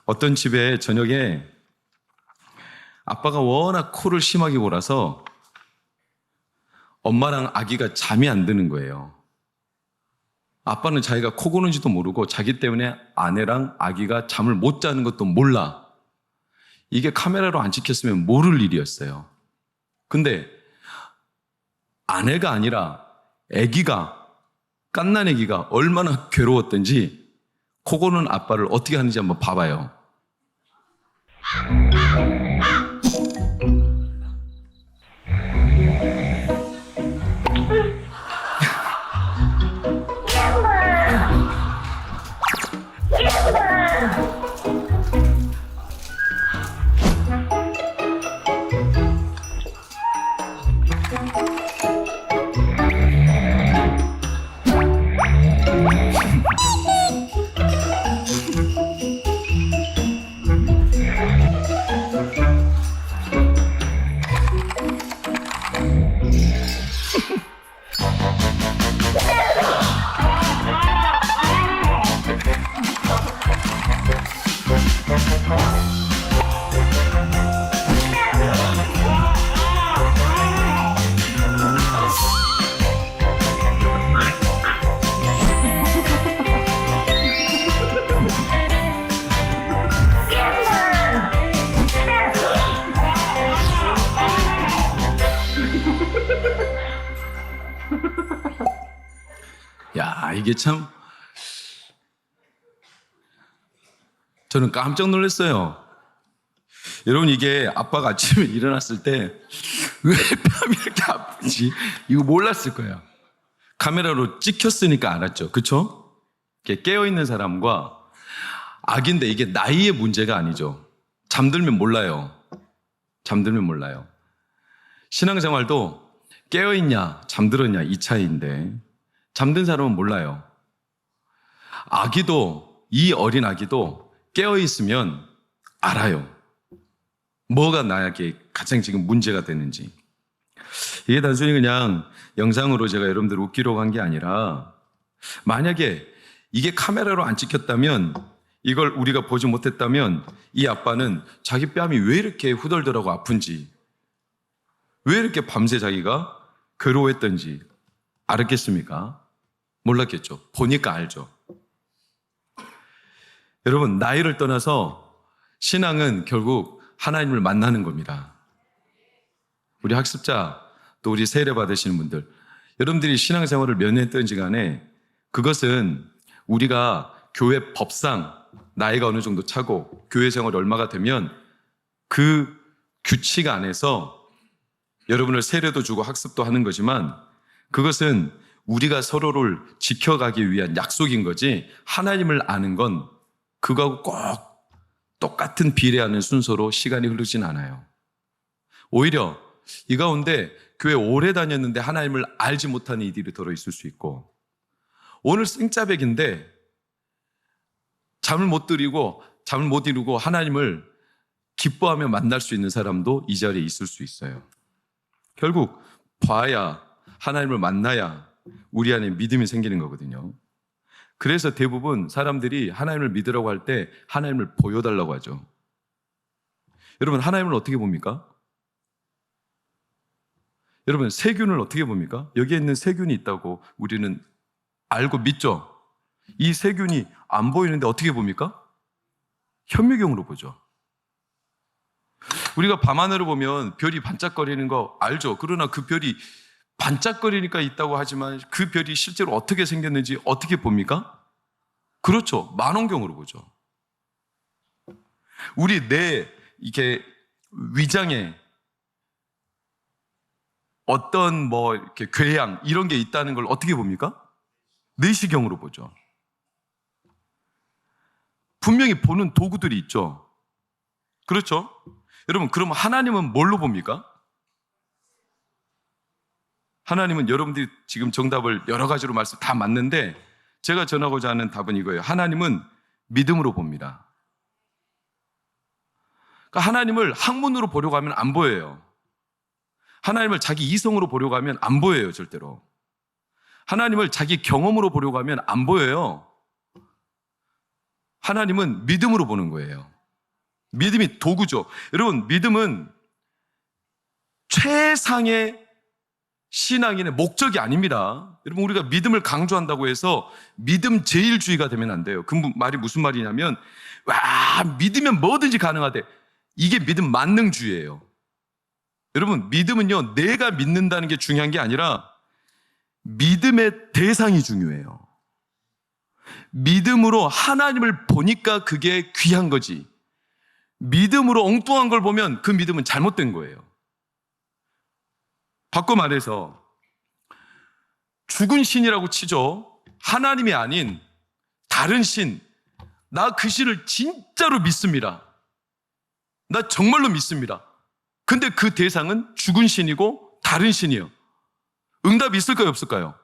어떤 집에 저녁에 아빠가 워낙 코를 심하게 골아서 엄마랑 아기가 잠이 안 드는 거예요. 아빠는 자기가 코 고는지도 모르고 자기 때문에 아내랑 아기가 잠을 못 자는 것도 몰라. 이게 카메라로 안 찍혔으면 모를 일이었어요. 근데 아내가 아니라 아기가, 갓난 아기가 얼마나 괴로웠던지 코 고는 아빠를 어떻게 하는지 한번 봐봐요. 야, 이게 참 저는 깜짝 놀랐어요. 여러분, 이게 아빠가 아침에 일어났을 때 왜 뺨이 이렇게 아픈지 이거 몰랐을 거예요. 카메라로 찍혔으니까 알았죠. 그렇죠? 깨어있는 사람과 아기인데 이게 나이의 문제가 아니죠. 잠들면 몰라요. 잠들면 몰라요. 신앙생활도 깨어있냐 잠들었냐 이 차이인데 잠든 사람은 몰라요. 아기도, 이 어린 아기도 깨어있으면 알아요. 뭐가 나에게 가장 지금 문제가 되는지. 이게 단순히 그냥 영상으로 제가 여러분들 웃기려고 한 게 아니라 만약에 이게 카메라로 안 찍혔다면, 이걸 우리가 보지 못했다면 이 아빠는 자기 뺨이 왜 이렇게 후덜덜하고 아픈지, 왜 이렇게 밤새 자기가 괴로워했던지 알았겠습니까? 몰랐겠죠. 보니까 알죠. 여러분, 나이를 떠나서 신앙은 결국 하나님을 만나는 겁니다. 우리 학습자, 또 우리 세례 받으시는 분들, 여러분들이 신앙생활을 몇 년 했든지 간에 그것은 우리가 교회 법상 나이가 어느 정도 차고 교회 생활이 얼마가 되면 그 규칙 안에서 여러분을 세례도 주고 학습도 하는 거지만 그것은 우리가 서로를 지켜가기 위한 약속인 거지, 하나님을 아는 건 그거하고 꼭 똑같은 비례하는 순서로 시간이 흐르진 않아요. 오히려 이 가운데 교회 오래 다녔는데 하나님을 알지 못하는 이들이 들어있을 수 있고, 오늘 생짜백인데 잠을 못 이루고 하나님을 기뻐하며 만날 수 있는 사람도 이 자리에 있을 수 있어요. 결국 봐야, 하나님을 만나야 우리 안에 믿음이 생기는 거거든요. 그래서 대부분 사람들이 하나님을 믿으라고 할 때 하나님을 보여달라고 하죠. 여러분, 하나님을 어떻게 봅니까? 여러분, 세균을 어떻게 봅니까? 여기에 있는 세균이 있다고 우리는 알고 믿죠? 이 세균이 안 보이는데 어떻게 봅니까? 현미경으로 보죠. 우리가 밤하늘을 보면 별이 반짝거리는 거 알죠? 그러나 그 별이 반짝거리니까 있다고 하지만 그 별이 실제로 어떻게 생겼는지 어떻게 봅니까? 그렇죠. 망원경으로 보죠. 우리 이게 위장에 어떤 이렇게 궤양 이런 게 있다는 걸 어떻게 봅니까? 내시경으로 보죠. 분명히 보는 도구들이 있죠. 그렇죠? 여러분, 그럼 하나님은 뭘로 봅니까? 하나님은, 여러분들이 지금 정답을 여러 가지로 말씀 다 맞는데 제가 전하고자 하는 답은 이거예요. 하나님은 믿음으로 봅니다. 그러니까 하나님을 학문으로 보려고 하면 안 보여요. 하나님을 자기 이성으로 보려고 하면 안 보여요, 절대로. 하나님을 자기 경험으로 보려고 하면 안 보여요. 하나님은 믿음으로 보는 거예요. 믿음이 도구죠. 여러분, 믿음은 최상의 신앙인의 목적이 아닙니다. 여러분, 우리가 믿음을 강조한다고 해서 믿음 제일주의가 되면 안 돼요. 그 말이 무슨 말이냐면, 와, 믿으면 뭐든지 가능하대. 이게 믿음 만능주의예요. 여러분, 믿음은요, 내가 믿는다는 게 중요한 게 아니라 믿음의 대상이 중요해요. 믿음으로 하나님을 보니까 그게 귀한 거지. 믿음으로 엉뚱한 걸 보면 그 믿음은 잘못된 거예요. 바꿔 말해서 죽은 신이라고 치죠. 하나님이 아닌 다른 신. 나 그 신을 진짜로 믿습니다. 나 정말로 믿습니다. 근데 그 대상은 죽은 신이고 다른 신이에요. 응답이 있을까요, 없을까요?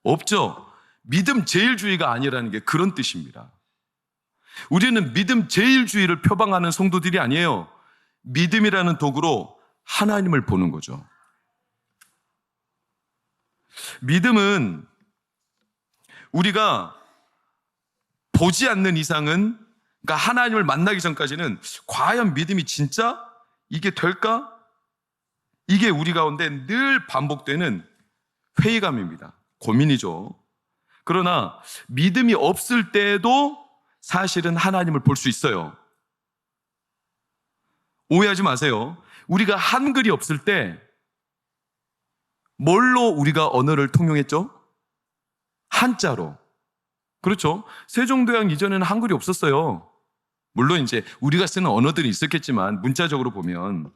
없죠. 믿음 제일주의가 아니라는 게 그런 뜻입니다. 우리는 믿음 제일주의를 표방하는 성도들이 아니에요. 믿음이라는 도구로 하나님을 보는 거죠. 믿음은 우리가 보지 않는 이상은, 그러니까 하나님을 만나기 전까지는 과연 믿음이 진짜 이게 될까? 이게 우리 가운데 늘 반복되는 회의감입니다. 고민이죠. 그러나 믿음이 없을 때에도 사실은 하나님을 볼 수 있어요. 오해하지 마세요. 우리가 한글이 없을 때 뭘로 우리가 언어를 통용했죠? 한자로. 그렇죠? 세종도약 이전에는 한글이 없었어요. 물론 이제 우리가 쓰는 언어들이 있었겠지만 문자적으로 보면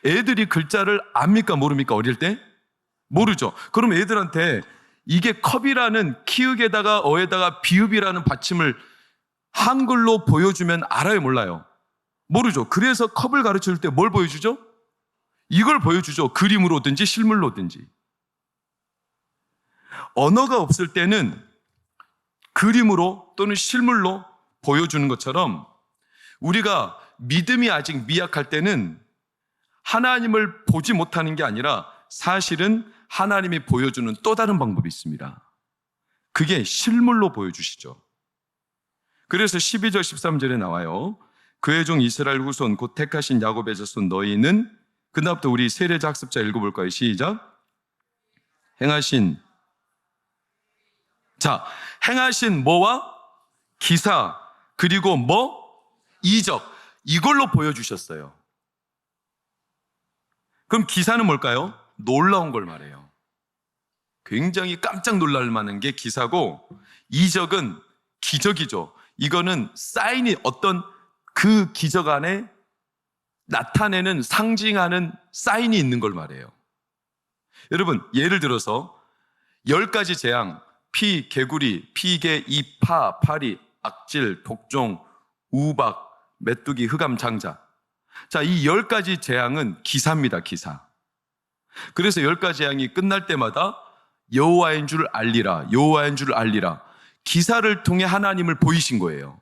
애들이 글자를 압니까 모릅니까? 어릴 때? 모르죠. 그럼 애들한테 이게 컵이라는 키읔에다가 어에다가 비읍이라는 받침을 한글로 보여주면 알아요, 몰라요? 모르죠. 그래서 컵을 가르칠 때 뭘 보여주죠? 이걸 보여주죠. 그림으로든지 실물로든지. 언어가 없을 때는 그림으로 또는 실물로 보여주는 것처럼 우리가 믿음이 아직 미약할 때는 하나님을 보지 못하는 게 아니라 사실은 하나님이 보여주는 또 다른 방법이 있습니다. 그게 실물로 보여주시죠. 그래서 12절 13절에 나와요. 그의 종 이스라엘 후손 곧 택하신 야곱의 자손 너희는, 그 다음부터 우리 세례자 학습자 읽어볼까요? 시작. 행하신, 자, 행하신 뭐와 기사, 그리고 뭐? 이적. 이걸로 보여주셨어요. 그럼 기사는 뭘까요? 놀라운 걸 말해요. 굉장히 깜짝 놀랄 만한 게 기사고, 이적은 기적이죠. 이거는 사인이 어떤 그 기적 안에 나타내는, 상징하는 사인이 있는 걸 말해요. 여러분, 예를 들어서 10가지 재앙, 피, 개구리, 피개, 이파, 파리, 악질, 독종, 우박, 메뚜기, 흑암, 장자. 자, 이 10가지 재앙은 기사입니다, 기사. 그래서 10가지 재앙이 끝날 때마다 여호와인 줄 알리라, 여호와인 줄 알리라. 기사를 통해 하나님을 보이신 거예요.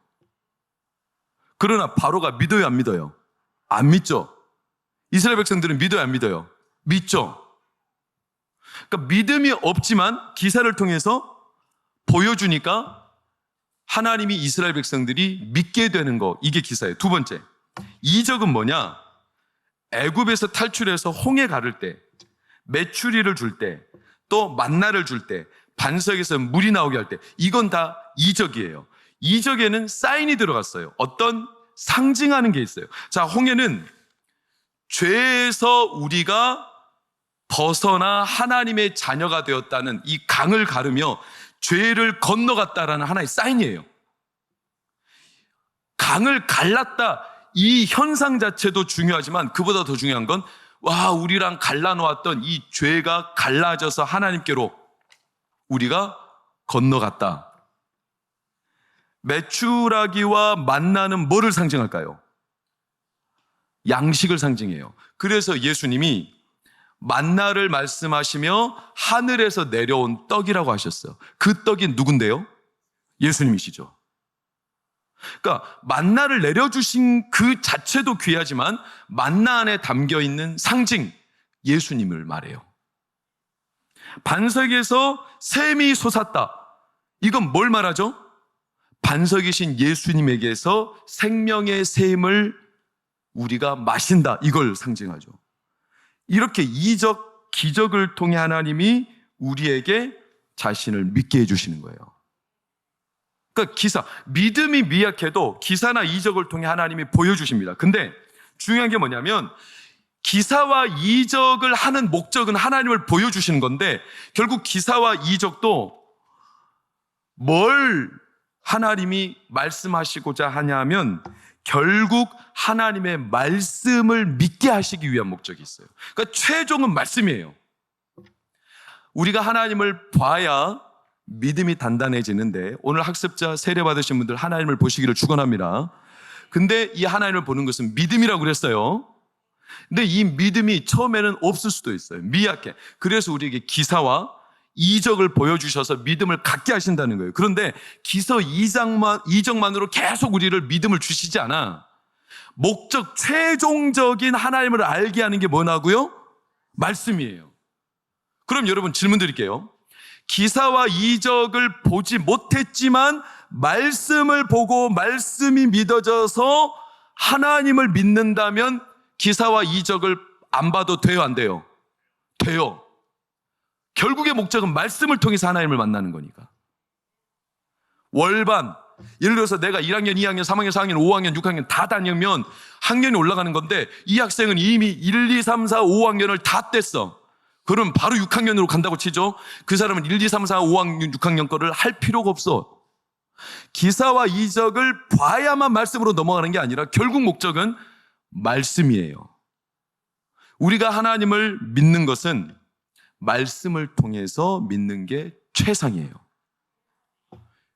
그러나 바로가 믿어요, 안 믿어요? 안 믿죠. 이스라엘 백성들은 믿어요, 안 믿어요? 믿죠. 그러니까 믿음이 없지만 기사를 통해서 보여주니까 하나님이 이스라엘 백성들이 믿게 되는 거, 이게 기사예요. 두 번째, 이적은 뭐냐? 애굽에서 탈출해서 홍해 가를 때, 메추리를 줄 때, 또 만나를 줄 때, 반석에서 물이 나오게 할 때, 이건 다 이적이에요. 이적에는 사인이 들어갔어요. 어떤 상징하는 게 있어요. 자, 홍해는 죄에서 우리가 벗어나 하나님의 자녀가 되었다는 이 강을 가르며 죄를 건너갔다라는 하나의 사인이에요. 강을 갈랐다, 이 현상 자체도 중요하지만 그보다 더 중요한 건, 와, 우리랑 갈라놓았던 이 죄가 갈라져서 하나님께로 우리가 건너갔다. 메추라기와 만나는 뭐를 상징할까요? 양식을 상징해요. 그래서 예수님이 만나를 말씀하시며 하늘에서 내려온 떡이라고 하셨어요. 그 떡이 누군데요? 예수님이시죠. 그러니까 만나를 내려주신 그 자체도 귀하지만 만나 안에 담겨있는 상징, 예수님을 말해요. 반석에서 샘이 솟았다. 이건 뭘 말하죠? 반석이신 예수님에게서 생명의 샘을 우리가 마신다. 이걸 상징하죠. 이렇게 이적, 기적을 통해 하나님이 우리에게 자신을 믿게 해주시는 거예요. 그러니까 믿음이 미약해도 기사나 이적을 통해 하나님이 보여주십니다. 근데 중요한 게 뭐냐면 기사와 이적을 하는 목적은 하나님을 보여주시는 건데 결국 기사와 이적도 뭘 하나님이 말씀하시고자 하냐면 결국 하나님의 말씀을 믿게 하시기 위한 목적이 있어요. 그러니까 최종은 말씀이에요. 우리가 하나님을 봐야 믿음이 단단해지는데 오늘 학습자 세례 받으신 분들 하나님을 보시기를 축원합니다. 근데 이 하나님을 보는 것은 믿음이라고 그랬어요. 근데 이 믿음이 처음에는 없을 수도 있어요. 미약해. 그래서 우리에게 기사와 이적을 보여주셔서 믿음을 갖게 하신다는 거예요. 그런데 기사 이적만으로 계속 우리를 믿음을 주시지 않아. 목적, 최종적인 하나님을 알게 하는 게 뭐냐고요? 말씀이에요. 그럼 여러분 질문 드릴게요. 기사와 이적을 보지 못했지만 말씀을 보고 말씀이 믿어져서 하나님을 믿는다면 기사와 이적을 안 봐도 돼요, 안 돼요? 돼요. 결국의 목적은 말씀을 통해서 하나님을 만나는 거니까. 월반, 예를 들어서 내가 1학년, 2학년, 3학년, 4학년, 5학년, 6학년 다 다니면 학년이 올라가는 건데 이 학생은 이미 1, 2, 3, 4, 5학년을 다 뗐어. 그럼 바로 6학년으로 간다고 치죠. 그 사람은 1, 2, 3, 4, 5학년, 6학년 거를 할 필요가 없어. 기사와 이적을 봐야만 말씀으로 넘어가는 게 아니라 결국 목적은 말씀이에요. 우리가 하나님을 믿는 것은 말씀을 통해서 믿는 게 최상이에요.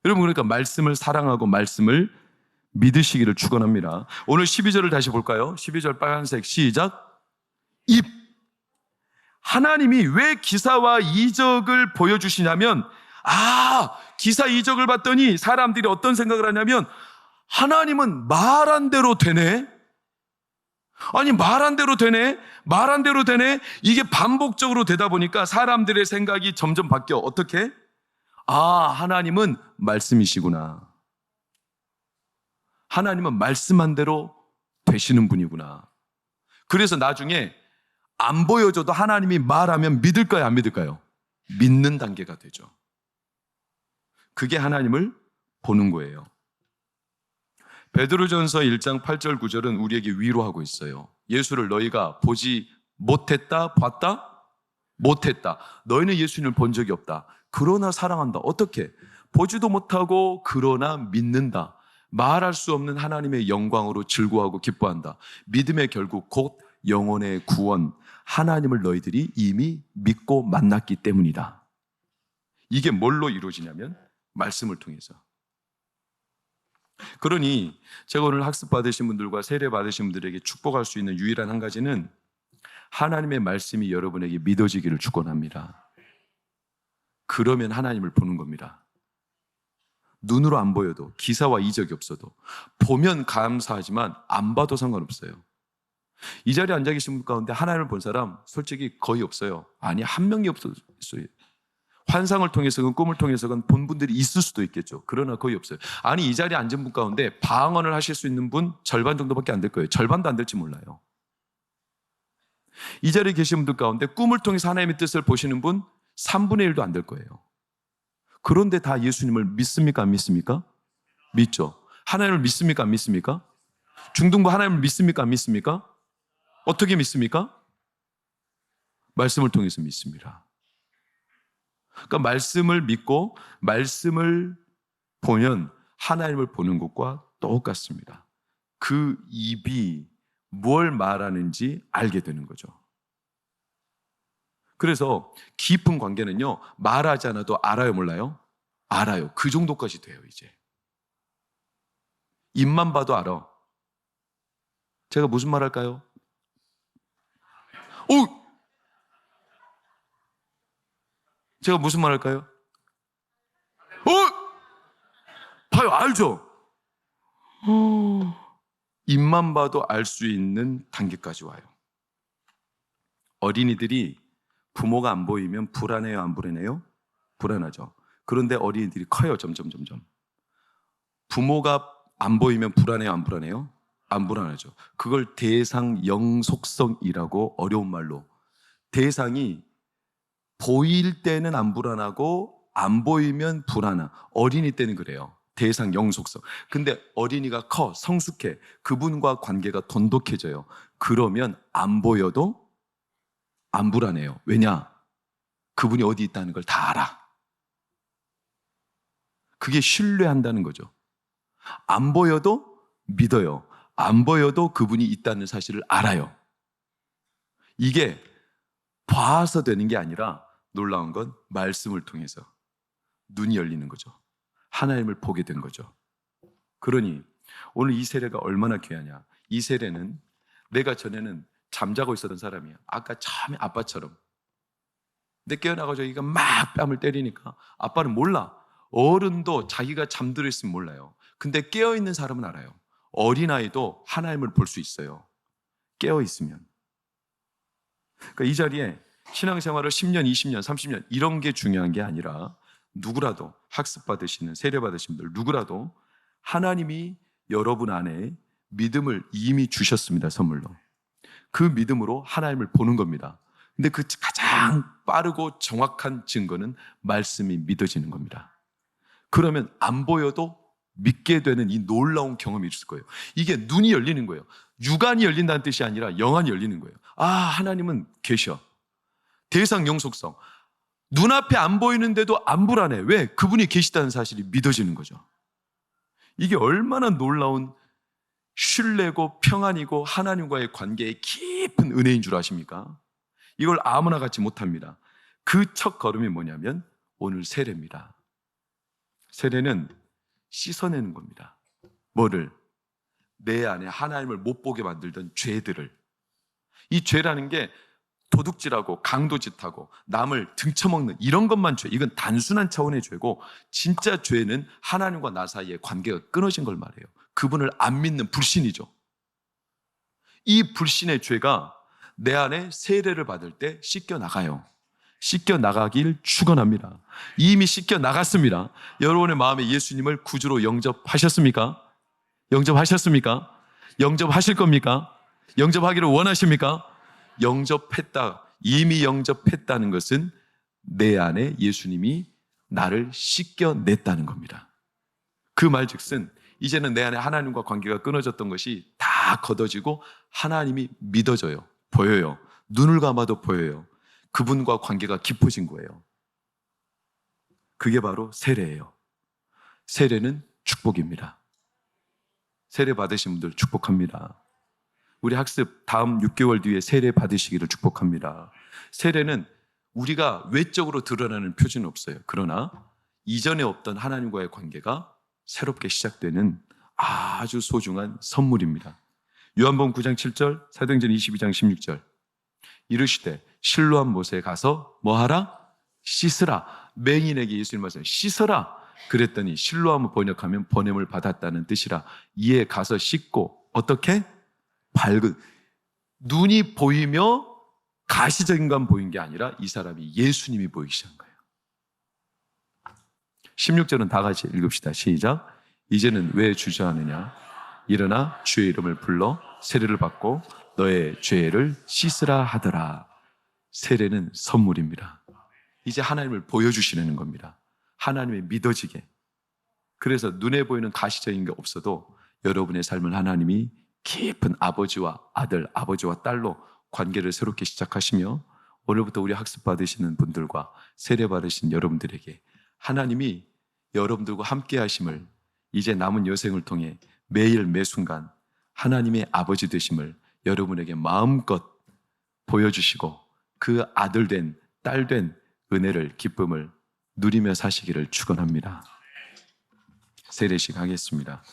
여러분, 그러니까 말씀을 사랑하고 말씀을 믿으시기를 축원합니다. 오늘 12절을 다시 볼까요? 12절 빨간색 시작. 입. 하나님이 왜 기사와 이적을 보여주시냐면 기사 이적을 봤더니 사람들이 어떤 생각을 하냐면 하나님은 말한 대로 되네. 아니 말한 대로 되네. 말한 대로 되네. 이게 반복적으로 되다 보니까 사람들의 생각이 점점 바뀌어. 어떻게? 하나님은 말씀이시구나. 하나님은 말씀한 대로 되시는 분이구나. 그래서 나중에 안 보여줘도 하나님이 말하면 믿을까요? 안 믿을까요? 믿는 단계가 되죠. 그게 하나님을 보는 거예요. 베드로전서 1장 8절 9절은 우리에게 위로하고 있어요. 예수를 너희가 보지 못했다, 봤다? 못했다. 너희는 예수님을 본 적이 없다. 그러나 사랑한다. 어떻게? 보지도 못하고 그러나 믿는다. 말할 수 없는 하나님의 영광으로 즐거워하고 기뻐한다. 믿음의 결국 곧 영혼의 구원. 하나님을 너희들이 이미 믿고 만났기 때문이다. 이게 뭘로 이루어지냐면 말씀을 통해서. 그러니 제가 오늘 학습 받으신 분들과 세례 받으신 분들에게 축복할 수 있는 유일한 한 가지는 하나님의 말씀이 여러분에게 믿어지기를 축원합니다. 그러면 하나님을 보는 겁니다. 눈으로 안 보여도 기사와 이적이 없어도 보면 감사하지만 안 봐도 상관없어요. 이 자리에 앉아 계신 분 가운데 하나님을 본 사람 솔직히 거의 없어요. 아니 한 명이 없어요. 환상을 통해서건 꿈을 통해서건 본 분들이 있을 수도 있겠죠. 그러나 거의 없어요. 아니 이 자리에 앉은 분 가운데 방언을 하실 수 있는 분 절반 정도밖에 안 될 거예요. 절반도 안 될지 몰라요. 이 자리에 계신 분들 가운데 꿈을 통해서 하나님의 뜻을 보시는 분 3분의 1도 안 될 거예요. 그런데 다 예수님을 믿습니까? 안 믿습니까? 믿죠. 하나님을 믿습니까? 안 믿습니까? 중등부 하나님을 믿습니까? 안 믿습니까? 어떻게 믿습니까? 말씀을 통해서 믿습니다. 그러니까 말씀을 믿고 말씀을 보면 하나님을 보는 것과 똑같습니다. 그 입이 뭘 말하는지 알게 되는 거죠. 그래서 깊은 관계는요, 말하지 않아도 알아요, 몰라요? 알아요. 그 정도까지 돼요, 이제. 입만 봐도 알아. 제가 무슨 말 할까요? 제가 무슨 말 할까요? 봐요, 알죠? 입만 봐도 알 수 있는 단계까지 와요. 어린이들이 부모가 안 보이면 불안해요, 안 불안해요? 불안하죠. 그런데 어린이들이 커요, 점점. 부모가 안 보이면 불안해요, 안 불안해요? 안 불안하죠. 그걸 대상 영속성이라고 어려운 말로. 대상이 보일 때는 안 불안하고 안 보이면 불안한. 어린이 때는 그래요. 대상 영속성. 근데 어린이가 커, 성숙해. 그분과 관계가 돈독해져요. 그러면 안 보여도 안 불안해요. 왜냐? 그분이 어디 있다는 걸 다 알아. 그게 신뢰한다는 거죠. 안 보여도 믿어요. 안 보여도 그분이 있다는 사실을 알아요. 이게 봐서 되는 게 아니라 놀라운 건 말씀을 통해서 눈이 열리는 거죠. 하나님을 보게 된 거죠. 그러니 오늘 이 세례가 얼마나 귀하냐. 이 세례는 내가 전에는 잠자고 있었던 사람이야. 아까 처음에 아빠처럼. 근데 깨어나가지고 여기가 막 뺨을 때리니까 아빠는 몰라. 어른도 자기가 잠들어 있으면 몰라요. 근데 깨어있는 사람은 알아요. 어린아이도 하나님을 볼 수 있어요. 깨어있으면. 그러니까 이 자리에 신앙생활을 10년, 20년, 30년 이런 게 중요한 게 아니라 누구라도 학습받으시는 세례받으신 분들 누구라도 하나님이 여러분 안에 믿음을 이미 주셨습니다. 선물로. 그 믿음으로 하나님을 보는 겁니다. 근데 그 가장 빠르고 정확한 증거는 말씀이 믿어지는 겁니다. 그러면 안 보여도 믿게 되는 이 놀라운 경험이 있을 거예요. 이게 눈이 열리는 거예요. 육안이 열린다는 뜻이 아니라 영안이 열리는 거예요. 아, 하나님은 계셔. 대상 영속성. 눈앞에 안 보이는데도 안 불안해. 왜? 그분이 계시다는 사실이 믿어지는 거죠. 이게 얼마나 놀라운 신뢰고 평안이고 하나님과의 관계의 깊은 은혜인 줄 아십니까? 이걸 아무나 갖지 못합니다. 그 첫 걸음이 뭐냐면 오늘 세례입니다. 세례는 씻어내는 겁니다. 뭐를? 내 안에 하나님을 못 보게 만들던 죄들을. 이 죄라는 게 도둑질하고 강도짓하고 남을 등쳐먹는 이런 것만 죄. 이건 단순한 차원의 죄고 진짜 죄는 하나님과 나 사이의 관계가 끊어진 걸 말해요. 그분을 안 믿는 불신이죠. 이 불신의 죄가 내 안에 세례를 받을 때 씻겨나가요. 씻겨나가길 축원합니다. 이미 씻겨나갔습니다. 여러분의 마음에 예수님을 구주로 영접하셨습니까? 영접하셨습니까? 영접하실 겁니까? 영접하기를 원하십니까? 영접했다. 이미 영접했다는 것은 내 안에 예수님이 나를 씻겨냈다는 겁니다. 그 말즉슨 이제는 내 안에 하나님과 관계가 끊어졌던 것이 다 걷어지고 하나님이 믿어져요. 보여요. 눈을 감아도 보여요. 그분과 관계가 깊어진 거예요. 그게 바로 세례예요. 세례는 축복입니다. 세례 받으신 분들 축복합니다. 우리 학습 다음 6개월 뒤에 세례 받으시기를 축복합니다. 세례는 우리가 외적으로 드러나는 표지는 없어요. 그러나 이전에 없던 하나님과의 관계가 새롭게 시작되는 아주 소중한 선물입니다. 요한복음 9장 7절, 사도행전 22장 16절. 이르시되 실로암 못에 가서 뭐하라? 씻으라. 맹인에게 예수님 말씀 씻어라. 그랬더니 실로암을 번역하면 보냄을 받았다는 뜻이라. 이에 가서 씻고 어떻게? 밝은 눈이 보이며 가시적인 건 보인 게 아니라 이 사람이 예수님이 보이기 시작한 거예요. 16절은 다 같이 읽읍시다. 시작. 이제는 왜 주저하느냐? 일어나 주의 이름을 불러 세례를 받고 너의 죄를 씻으라 하더라. 세례는 선물입니다. 이제 하나님을 보여주시는 겁니다. 하나님의 믿어지게. 그래서 눈에 보이는 가시적인 게 없어도 여러분의 삶을 하나님이 깊은 아버지와 아들, 아버지와 딸로 관계를 새롭게 시작하시며 오늘부터 우리 학습 받으시는 분들과 세례 받으신 여러분들에게 하나님이 여러분들과 함께 하심을 이제 남은 여생을 통해 매일 매순간 하나님의 아버지 되심을 여러분에게 마음껏 보여주시고 그 아들 된, 딸 된 은혜를, 기쁨을 누리며 사시기를 축원합니다. 세례식 하겠습니다.